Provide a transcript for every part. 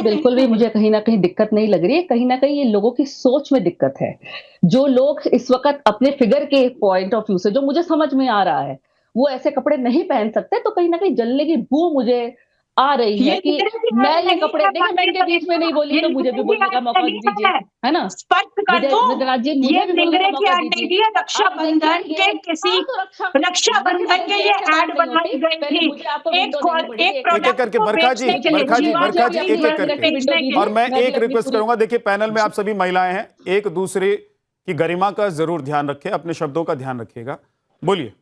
बिल्कुल भी मुझे कहीं न कहीं दिक्कत नहीं लग रही है, कहीं न कहीं ये लोगों की सोच में दिक्कत है। जो लोग इस वक़्त अपने फिगर के पॉइंट ऑफ व्यू से जो मुझे समझ में आ रहा है, वो ऐसे कपड़े नहीं पहन सकते, तो कहीं न कहीं जलने की बू मुझे आ रही ये है कि निगरे की मैं बात ये नहीं कपड़े है, देखिए मैं माननीय इनके बीच में नहीं तनेजा, बोली ये तो मुझे भी निगरे की बोलने का आंटी मौका नहीं दीजिए, है ना? स्पष्ट कर विजय दूं, विजयनाथ जी ये मुझे भी बोलने का निगरे की मौका आंटी दीजिए। थी, अब देखिए रक्षाबंधन ये के किसी हाँ, तो देखिए रक्षाबंधन के ये ये ऐसे बात एड नहीं बनाई होती, गई पहले थी। मुझे आपको विंडो देनी पड़ेगी एक एक एक एक मिनट। प्रोडक्ट करके को बरखा जी, बेचने के लिए, बरखा जी, मुझे जीवाणु बरखा को जी, मुझे अपनी अपनी एक एक मार्केट एक में मिनट की करके। विंडो बेचने के दीजिए, लिए और मैं मैं भी एक अपनी रिक्वेस्ट पूरी करूंगा, देखिए पैनल में आप सभी महिलाएं हैं, एक दूसरे की गरिमा का जरूर ध्यान रखें, अपने शब्दों का ध्यान रखिएगा। बोलिए।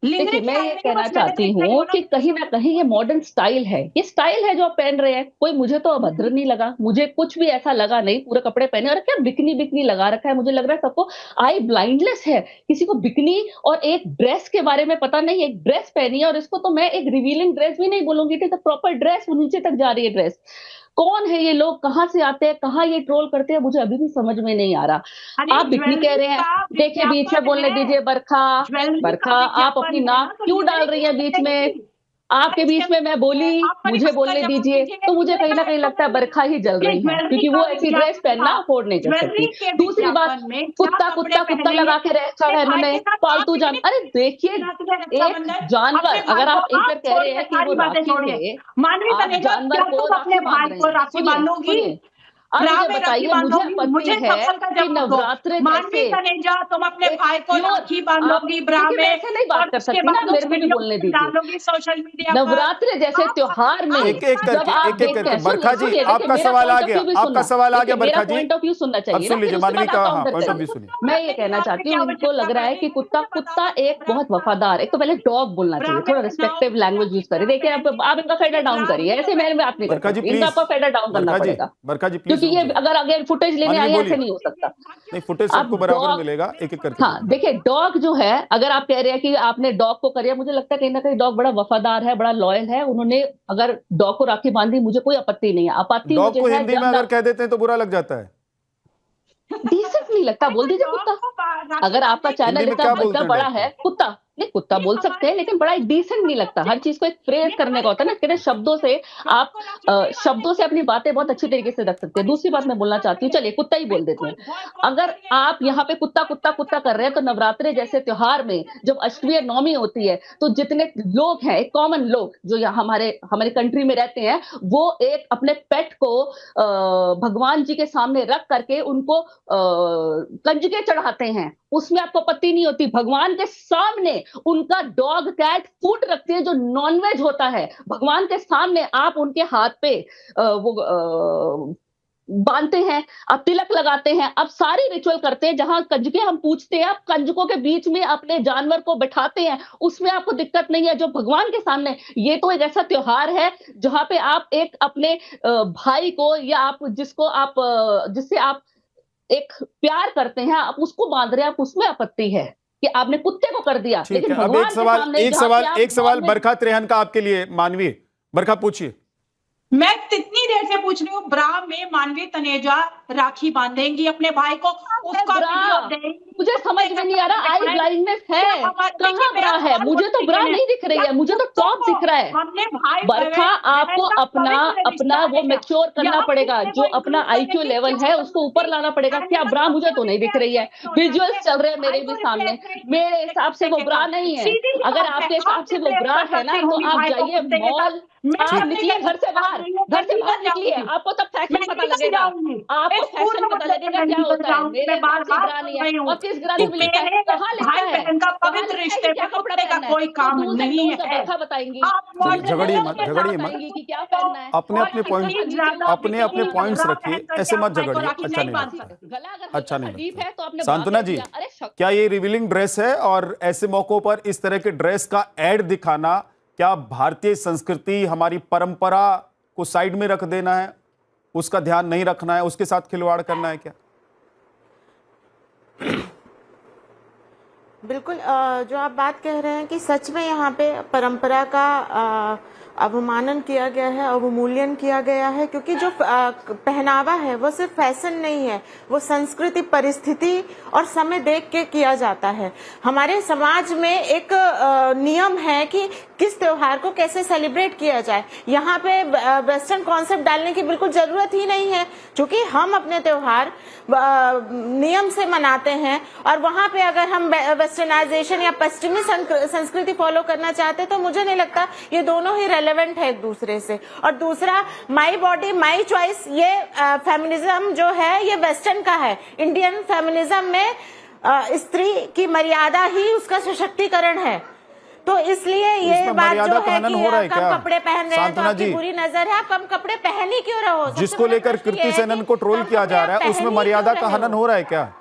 लिंगरे देखिए, की मैं ये आंटी नहीं, कहना बस मैंने तो चाहती इतना ही हूँ बोला। कि कहीं न कहीं ये मॉडर्न स्टाइल है। ये स्टाइल है जो आप पहन रहे हैं, कोई मुझे तो अभद्र नहीं लगा, मुझे कुछ भी ऐसा लगा नहीं, पूरे कपड़े पहने और क्या बिकनी-बिकनी लगा रखा है, मुझे लग रहा है सबको आई ब्लाइंडनेस है। किसी को बिकनी और एक ड्रेस के बारे में पता नहीं, एक ड्रेस पहनी है और इसको तो मैं एक रिवीलिंग ड्रेस भी नहीं बोलूँगी, it is a proper dress, वो नीचे तक जा रही है ड्रेस। कौन है ये लोग, कहाँ से आते हैं, कहाँ ये ट्रोल करते हैं, मुझे अभी भी समझ में नहीं आ रहा। अरे आप बिकनी कह ज्वेलरी रहे हैं, का देखिए बीच में विज्ञापन बोलने है, दीजिए बरखा। ज्वेलरी का बरखा, आप अपनी विज्ञापन है ना, नाक तो क्यों लिंगरे डाल की रही हैं बात बीच में? रहेगी। आपके बीच में मैं बोली, आप बड़ी मुझे भयंकर बोलने जवाब दीजिए, दीजिएगा, तो मुझे लिंगरे कहीं का न कहीं एक तो लगता है बोलिए बरखा ही जल कि रही हैं, ज्वेलरी क्योंकि का वो ऐसी ड्रेस विज्ञापन पहनना था। अफ़ोर्ड नहीं कर सकती। ज्वेलरी के दूसरी बात, विज्ञापन में क्या कुत्ता, कपड़े कुत्ता, कुत्ता पहनेंगे? लगा के रखा अपने है भाई इन्होंने, के साथ आप पालतू कितने अरे देखिए, मनाते हैं एक रक्षाबंधन? अपने जानवर भाई अगर को आप एक आप बार कह रहे छोड़िए, हैं कि वो सारी बातें राखी छोड़िए। से मानवीय आप तनेजा, जानवर क्या को तुम अपने राखी बाँध भाई रहे को हैं। राखी सुनिए, बांधोगी? सुनिए, अब ब्रा मुझे में राखी बताइए, मुझे बांधोगी? आपत्ति मुझे है सवाल का कि जवाब दो। नवरात्र मानवीय जैसे तनेजा, तुम अपने एक भाई को प्योर राखी आप बांधोगी ब्रा देखिए मैं में ऐसे नहीं बात और कर उसके सकती ना, बाद उस मेरे को भी वीडियो बोलने को दीजिए। डालोगी सोशल मीडिया पर। नवरात्र जैसे आप त्योहार में एक जब करके, आप एक देखते करके हैं, बरखा सुनिए, जी, सुनिए, देखिए आपका मेरा सवाल आ पॉइंट ऑफ गया, व्यू भी आपका सुनना। सवाल आ गया देखिए मेरा बरखा जी। पॉइंट ऑफ व्यू सुनना अब चाहिए सुन ना, फिर लीजिए, उसके मानवी बाद आप का हाँ काउंटर पॉइंट ऑफ व्यू करिए। सुनिए। मैं ये कहना चाहती हूँ, इनको लग रहा है कि कुत्ता कुत्ता एक बहुत वफादार, एक तो पहले डॉग बोलना ब्रा चाहिए, में थोड़ा जाओ, रिस्पेक्टिव लैंग्वेज यूज़ करिए। देखिए आप इनका फेडर डाउन करिए, ऐसे मैं बात नहीं कर बरखा जी सकती, इनका प्लीज, आपको फेडर डाउन करना पड़ेगा, बरखा जी प्लीज क्योंकि रुक ये जाइए। अगर अगर फुटेज लेने मानवी आए हैं, ऐसे बोलिए। नहीं हो सकता। नहीं, फुटेज अब सबको बराबर डॉग मिलेगा, एक एक करके हाँ, बोलिए। देखिए डॉग जो है, अगर आप कह रहे हैं कि आपने डॉग को करिए, मुझे लगता है कहीं न कहीं डॉग बड़ा वफादार है, बड़ा लॉयल है। उन्होंने अगर डॉग को राखी बाँधी, मुझे कोई आपत्ति नहीं है। आपत्ति डॉग मुझे को है हिंदी में अगर जानदार कह देते हैं तो बुरा लग जाता है। डिसेंट नहीं लगता, अरे बोल कोई दीजिए डॉग कुत्ता। को राखी अगर आपका बांधने हिंदी चैनल में इतना क्या इतना बोलते हैं बड़ा डॉग है, को? कुत्ता नहीं, कुत्ता ये बोल सकते हमारी हैं, लेकिन बड़ा डिसेंट नहीं लगता। हर चीज़ को एक फ्रेज़ ये करने का हमारी होता है ना, कहते हैं करेक्ट शब्दों से डॉग आप को राखी नहीं शब्दों से बांधेंगे। अपनी बातें बहुत अच्छी तरीके से रख सकते हैं। और दूसरी बात इसको मैं बोलना चाहती हूँ, चलिए कुत्ता ही बोल देते बिल्कुल हैं। बॉयकॉट अगर करिए आप इसको। यहाँ पे कुत्ता, कुत्ता, कुत्ता कर रहे हैं, तो नवरात्रि जैसे त्योहार में जब अष्टमी और नवमी होती है, तो जितने लोग हैं, एक कॉमन लोग जो यहाँ हमारे हमारे कंट्री में रहते हैं, वो एक अपने पेट को भगवान जी के सामने रख करके उनको कंजके चढ़ाते हैं। उसमें आपको आपत्ति नहीं होती। भगवान के सामने उनका डॉग कैट फूड रखते हैं जो नॉन-वेज होता है। भगवान के सामने आप उनके हाथ पे वो बाँधते हैं, आप तिलक लगाते हैं, आप सारी रिचुअल करते हैं, जहाँ कंजके हम पूजते हैं, आप कंजकों के बीच में अपने जानवर को बिठाते हैं, उसमें आपको दिक्कत नहीं है। जो भगवान के सामने, ये तो एक ऐसा त्योहार है, जहाँ पे आप एक अपने भाई को या आप जिसको आप जिससे आप एक प्यार करते हैं, आप उसको बाँध रहे हैं, आप उसमें आपत्ति है, कि आपने कुत्ते को कर दिया, ठीक लेकिन है, अब एक भगवान के सवाल, सामने एक जहाँ पे सवाल, आप एक सवाल नॉन-वेज बरखा त्रेहन का आपके लिए। मानवी, बरखा पूछिए। मैं कितनी देर से पूछ रही हूँ, ब्रा में मानवीय तनेजा राखी बांधेंगी अपने भाई को, है उसका ब्रा, वीडियो देंगी, मुझे समझ अपने में नहीं आ कपड़े रहा, आई दिखाएं। ब्लाइंडनेस क्या है, हमारे, देखिए कहाँ मेरा ब्रा है? सवाल मुझे तो होने ब्रा दीजिए ना, नहीं दिख रही क्या है, मुझे तो कुत्तों टॉप को दिख रहा है। हमने भाई बरखा, बहन आपको का अपना पवित्र रिश्ता अपना वो है क्या? मैच्योर करना यहाँ पड़ेगा, कुत्ते जो को अपना इंक्लूड करने आईक्यू की लेवल क्या है, उसको ऊपर जरूरत लाना थी? पड़ेगा। मैंने क्या बस ब्रा मुझे कपड़े तो नहीं दिख रही है, रिफ्लेक्ट हो जाते विजुअल्स हैं, चल रहे हैं भाई मेरे भी को सामने, रिफ्लेक्ट नहीं मेरे करते हिसाब से कुत्ते वो के ब्रा साथ। नहीं है। सीधी सी अगर बात है, आपके आप हिसाब से वो रिफ्लेक्ट ब्रा कर है सकते ना, तो होंगी आप भाई को जाइए कुत्ते के साथ। मॉल, मैं आप नहीं निकलिए कर घर से बाहर, घर से नहीं बाहर कर निकलिए, जाऊंगी, आपको तब मैं फैशन पता नहीं कर लगेगा। जाऊंगी। आपको स्कूल फैशन में पता मुझे लगेगा क्या नहीं कर होता है। जाऊंगी, मेरे मैं बार हिसाब से बार ब्रा नहीं बोल है। रही हूँ और किस ग्रंथ कि में ओके, लिखा है? मेरे कहाँ लिखा भाई है? बहन का कहाँ पवित्र लिखा है कि रिश्ते क्या पे कपड़ा कुत्ते का पहनना है? कोई तो काम डूज़ एंड नहीं डोंट्स अब है। बरखा बताएँगी। आप डूज़ एंड झगड़िए डोंट्स मत, अब मॉडर्निज्म के बरखा झगड़िए नाम मत। पे बताएँगी कि क्या कुत्तों पहनना है। अपने और अपने क्या पॉइंट, इतना कितनी नीचे ज्यादा उतर अपने के अपने कितनी कहाँ पॉइंट्स कपड़ा जाना है? रखिए, पहन करके ऐसे आप मत भाई को झगड़िए, राखी अच्छा नहीं नहीं बांध लगता, सकते। गला अगर अच्छा हल्का सा नहीं डीप लगता। है तो आपने ब्रा सांत्वना कह जी, दिया। अरे क्या ये रिवीलिंग ड्रेस है, और ऐसे मौकों पर इस तरह के ड्रेस का एड दिखाना क्या भारतीय संस्कृति, हमारी परंपरा को साइड में रख देना है, उसका ध्यान नहीं रखना है, उसके साथ खिलवाड़ करना है क्या? बिल्कुल, जो आप बात कह रहे हैं कि सच में यहाँ पे परंपरा का अवमानन किया गया है, अवमूल्यन किया गया है, क्योंकि जो पहनावा है वो सिर्फ फैशन नहीं है, वो संस्कृति, परिस्थिति और समय देख के किया जाता है। हमारे समाज में एक नियम है कि किस त्योहार को कैसे सेलिब्रेट किया जाए। यहाँ पे वेस्टर्न कॉन्सेप्ट डालने की बिल्कुल जरूरत ही नहीं है, क्योंकि हम अपने त्योहार नियम से मनाते हैं, और वहां पे अगर हम वेस्टर्नाइजेशन या पश्चिमी संस्कृति फॉलो करना चाहते हैं तो मुझे नहीं लगता ये दोनों ही रेलेवेंट है एक दूसरे से। और दूसरा, माई बॉडी माई चॉइस, ये फेमिनिज्म जो है ये वेस्टर्न का है। इंडियन फेमिनिज्म में स्त्री की मर्यादा ही उसका सशक्तिकरण है। तो इसलिए ये बात जो है कि कम कपड़े पहन रहे हैं तो आपकी बुरी नजर है, आप कम कपड़े पहन ही क्यों रहो? जिसको लेकर कृति सेनन को ट्रोल किया जा रहा है, उसमें मर्यादा का हनन हो रहा है क्या?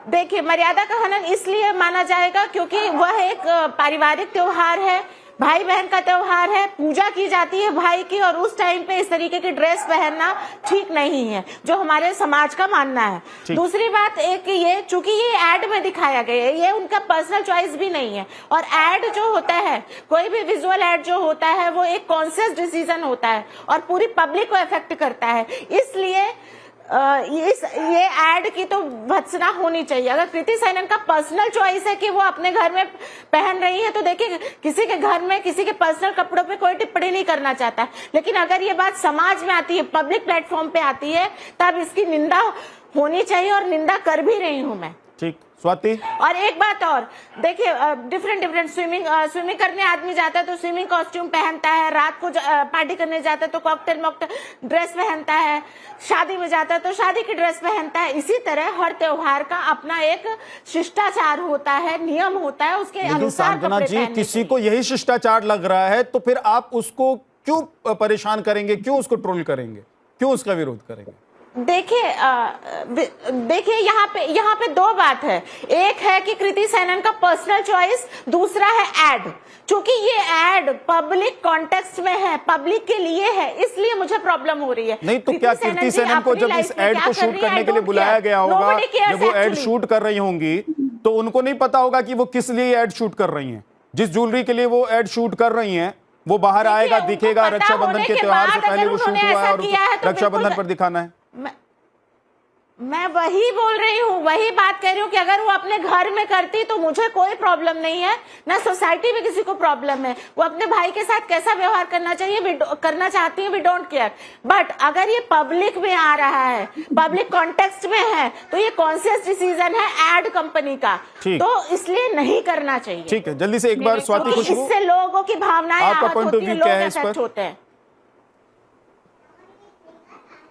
देखिए, मर्यादा का हनन इसलिए माना जाएगा क्योंकि वह एक पारिवारिक त्योहार है, भाई बहन का त्योहार है, पूजा की जाती है भाई की, और उस टाइम पे इस तरीके की ड्रेस पहनना ठीक नहीं है, जो हमारे समाज का मानना है। दूसरी बात एक ये, चूंकि ये ऐड में दिखाया गया है, ये उनका पर्सनल चॉइस भी नहीं है, और ऐड जो होता है, कोई भी विजुअल ऐड जो होता है वो एक कॉन्शियस डिसीजन होता है और पूरी पब्लिक को अफेक्ट करता है। इसलिए ये ऐड की तो भत्सना होनी चाहिए। अगर कृति सेनन का पर्सनल चॉइस है कि वो अपने घर में पहन रही है तो देखिए, किसी के घर में किसी के पर्सनल कपड़ों पे कोई टिप्पणी नहीं करना चाहता, लेकिन अगर ये बात समाज में आती है, पब्लिक प्लेटफॉर्म पे आती है, तब इसकी निंदा होनी चाहिए, और निंदा कर भी रही हूं मैं। ठीक, स्वाति। और एक बात और, देखिए, डिफरेंट स्विमिंग करने आदमी जाता है तो स्विमिंग कॉस्ट्यूम पहनता है, रात को पार्टी करने जाता है तो कॉकटेल ड्रेस पहनता है, शादी में जाता है तो शादी की ड्रेस पहनता है। इसी तरह हर त्योहार का अपना एक शिष्टाचार होता है, नियम होता है, उसके अनुसार कपड़े पहनने। किसी को यही शिष्टाचार लग रहा है तो फिर आप उसको क्यों परेशान करेंगे, क्यों उसको ट्रोल करेंगे, क्यों उसका विरोध करेंगे? देखिए यहाँ पे दो बात है। एक है कि कृति सेनन का पर्सनल चॉइस, दूसरा है ऐड। चूंकि ये ऐड पब्लिक कॉन्टेक्स्ट में है, पब्लिक के लिए है, इसलिए मुझे प्रॉब्लम हो रही है। नहीं तो क्या कृति सेनन को जब इस ऐड को शूट करने के लिए बुलाया गया होगा, जब वो ऐड शूट कर रही होंगी तो उनको नहीं पता होगा कि वो किस लिए ऐड शूट कर रही हैं? जिस ज्वेलरी के लिए वो ऐड शूट कर रही हैं वो बाहर आएगा, दिखेगा, रक्षाबंधन के त्योहार से पहले वो शूट हुआ है और रक्षाबंधन पर दिखाना है। मैं वही बोल रही हूँ, वही बात कह रही हूँ कि अगर वो अपने घर में करती तो मुझे कोई प्रॉब्लम नहीं है, ना सोसाइटी में किसी को प्रॉब्लम है। वो अपने भाई के साथ कैसा व्यवहार करना चाहिए, करना चाहती है, वी डोंट केयर। बट अगर ये पब्लिक में आ रहा है, पब्लिक कॉन्टेक्स्ट में है, तो ये कॉन्शियस डिसीजन है एड कंपनी का, तो इसलिए नहीं करना चाहिए। ठीक है, जल्दी से एक बार स्वाति को, इससे लोगों की भावनाएं आहत होती हैं, लोग अफेक्ट होते हैं।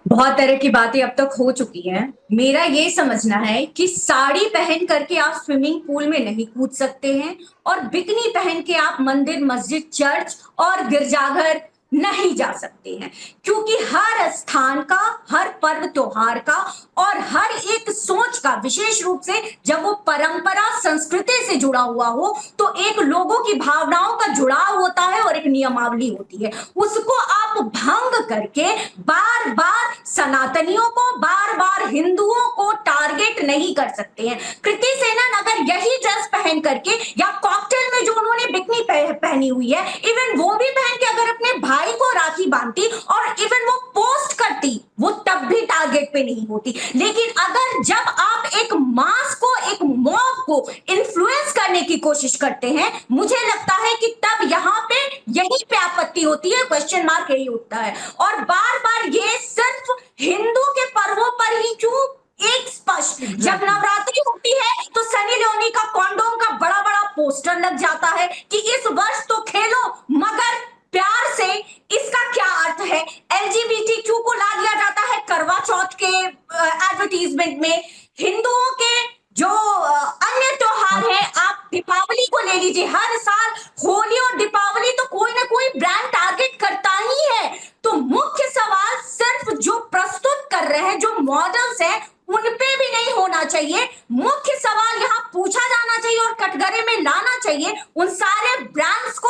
बहुत तरह की बातें अब तक हो चुकी हैं। मेरा ये समझना है कि साड़ी पहन करके आप स्विमिंग पूल में नहीं कूद सकते हैं, और बिकनी पहन के आप मंदिर, मस्जिद, चर्च और गिरजाघर नहीं जा सकते हैं, क्योंकि हर स्थान का, हर पर्व त्योहार का और हर एक सोच का, विशेष रूप से जब वो परंपरा संस्कृति से जुड़ा हुआ हो, तो एक लोगों की भावनाओं का जुड़ाव होता है और एक नियमावली होती है। उसको आप भंग करके बार बार सनातनियों को, बार बार हिंदुओं को टारगेट नहीं कर सकते हैं। कृति सेनन अगर यही ड्रेस पहन करके, या कॉकटेल में जो उन्होंने बिकनी पहनी हुई है, इवन वो भी पहन के अगर अपने भाई को राखी बांधती और इवन वो पोस्ट करती, वो तब भी टारगेट पे नहीं होती। लेकिन अगर जब आप एक मास को, एक मॉब को इन्फ्लुएंस करने की कोशिश करते हैं, मुझे लगता है कि तब यहाँ पे यही पे आपत्ति होती है, क्वेश्चन मार्क यही उठता है। और बार बार ये सिर्फ हिंदू के पर्वों पर ही क्यों, एक स्पष्ट, जब नवरात्रि होती है तो सनी लियोनी का कॉन्डोम का बड़ा बड़ा पोस्टर लग जाता है कि इस वर्ष तो खेलो मगर प्यार से। इसका क्या अर्थ है? LGBTQ को ला दिया जाता है करवा चौथ के एडवर्टीजमेंट में। हिंदुओं के जो अन्य त्योहार है, आप दीपावली को ले लीजिए, हर साल होली और दीपावली तो कोई ना कोई ब्रांड टारगेट करता ही है। तो मुख्य सवाल सिर्फ जो प्रस्तुत कर रहे हैं, जो मॉडल्स हैं, उन पे भी नहीं होना चाहिए। मुख्य सवाल यहाँ पूछा जाना चाहिए और कटघरे में लाना चाहिए उन सारे ब्रांड्स को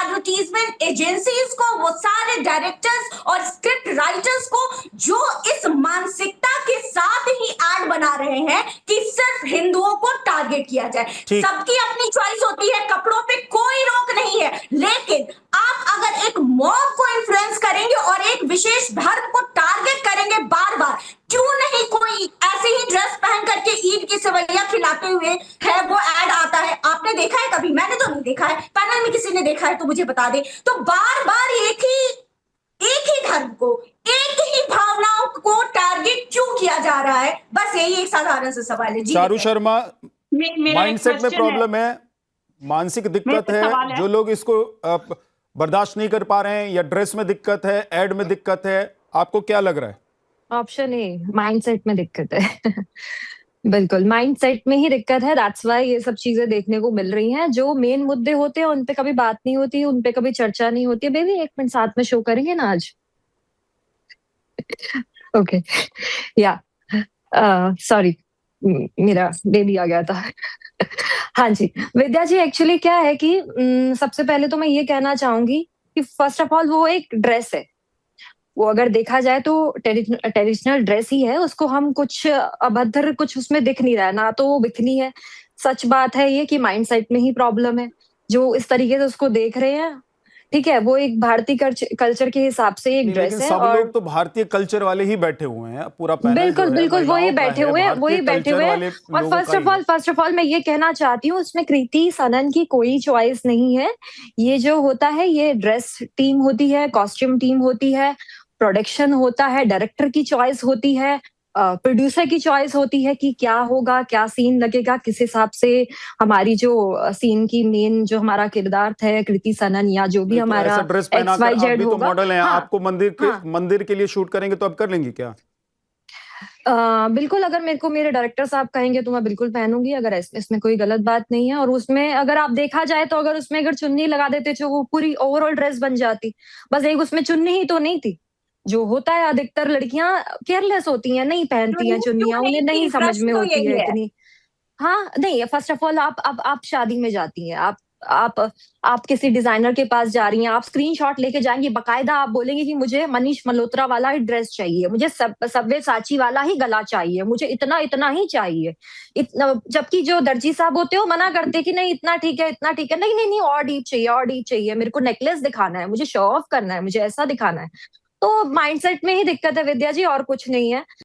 एडवर्टीजमेंट एजेंसीज को, वो सारे डायरेक्टर्स और स्क्रिप्ट राइटर्स को जो इस मानसिकता के साथ ही एड बना रहे हैं कि सिर्फ हिंदुओं को टारगेट किया जाए। ठीक। सबकी अपनी चॉइस होती है, कपड़ों पे कोई रोक नहीं है, लेकिन आप अगर एक मॉब को इन्फ्लुएंस करेंगे और एक विशेष धर्म को टारगेट करेंगे बार बार, क्यों नहीं कोई ऐसे ही ड्रेस पहन करके ईद की सेवैयां खिलाते हुए है वो ऐड आता है? आपने देखा है कभी? मैंने तो नहीं देखा है। पैनल में किसी ने देखा है तो मुझे बता दे। तो बार बार एक ही धर्म को, एक ही भावनाओं को टारगेट क्यों किया जा रहा है? बस यही एक साधारण सा सवाल है। जी चारू शर्मा, मेरा माइंडसेट में प्रॉब्लम है, मानसिक दिक्कत है, जो लोग इसको बर्दाश्त नहीं कर पा रहे हैं, या ड्रेस में दिक्कत है, एड में दिक्कत है, आपको क्या लग रहा है? ऑप्शन ए, माइंडसेट में दिक्कत है। बिल्कुल माइंडसेट में ही दिक्कत है। दैट्स व्हाई ये सब चीजें देखने को मिल रही हैं। जो मेन मुद्दे होते हैं उन पे कभी बात नहीं होती, उन पे कभी चर्चा नहीं होती है। बेबी एक मिनट साथ में शो करेंगे ना आज? ओके या सॉरी मेरा बेबी आ गया था। हाँ जी विद्या जी, एक्चुअली क्या है कि सबसे पहले तो मैं ये कहना चाहूंगी कि फर्स्ट ऑफ ऑल वो एक ड्रेस है, वो अगर देखा जाए तो ट्रेडिशनल ड्रेस ही है, उसको हम कुछ अभद्र कुछ उसमें दिख नहीं रहा है, ना तो वो बिकनी है। सच बात है ये कि माइंडसेट में ही प्रॉब्लम है, जो इस तरीके से उसको देख रहे हैं। ठीक है, वो एक भारतीय कल्चर के हिसाब से एक ड्रेस है। सब और लोग तो भारतीय कल्चर वाले ही बैठे हुए हैं, पूरा पैनल बिल्कुल बिल्कुल वही बैठे हुए हैं, वही बैठे हुए हैं। और फर्स्ट ऑफ ऑल मैं ये कहना चाहती हूँ, उसमें कृति सनन की कोई चॉइस नहीं है। ये जो होता है ये ड्रेस टीम होती है, कॉस्ट्यूम टीम होती है, प्रोडक्शन होता है, डायरेक्टर की चॉइस होती है, प्रोड्यूसर की चॉइस होती है कि क्या होगा, क्या सीन लगेगा, किस हिसाब से हमारी जो सीन की मेन जो हमारा किरदार है कृति सनन या जो भी हमारा XYZ होगा। मॉडल है, आपको मंदिर के लिए शूट करेंगे तो आप कर लेंगे क्या? बिल्कुल, अगर मेरे को मेरे डायरेक्टर साहब कहेंगे तो मैं बिल्कुल पहनूंगी, अगर इसमें कोई गलत बात नहीं है। और उसमें अगर आप देखा जाए तो अगर उसमें अगर चुन्नी लगा देते तो वो पूरी ओवरऑल ड्रेस बन जाती। बस एक उसमें चुन्नी ही तो नहीं थी। जो होता है अधिकतर लड़कियां केयरलेस होती हैं, नहीं पहनती हैं चुन्नियां, उन्हें नहीं समझ में होती है इतनी। हाँ नहीं, फर्स्ट ऑफ ऑल आप शादी में जाती हैं, आप किसी डिजाइनर के पास जा रही हैं, आप स्क्रीनशॉट लेके जाएंगी, बकायदा आप बोलेंगे कि मुझे मनीष मल्होत्रा वाला ही ड्रेस चाहिए, मुझे सब्यसाची वाला ही गला चाहिए, मुझे इतना इतना ही चाहिए। जबकि जो दर्जी साहब होते हैं वो मना करते कि नहीं इतना ठीक है, इतना ठीक है, नहीं नहीं नहीं और डीप चाहिए, और डीप चाहिए, मेरे को नेकलेस दिखाना है, मुझे शो ऑफ करना है, मुझे ऐसा दिखाना है। तो माइंडसेट में ही दिक्कत है विद्या जी, और कुछ नहीं है।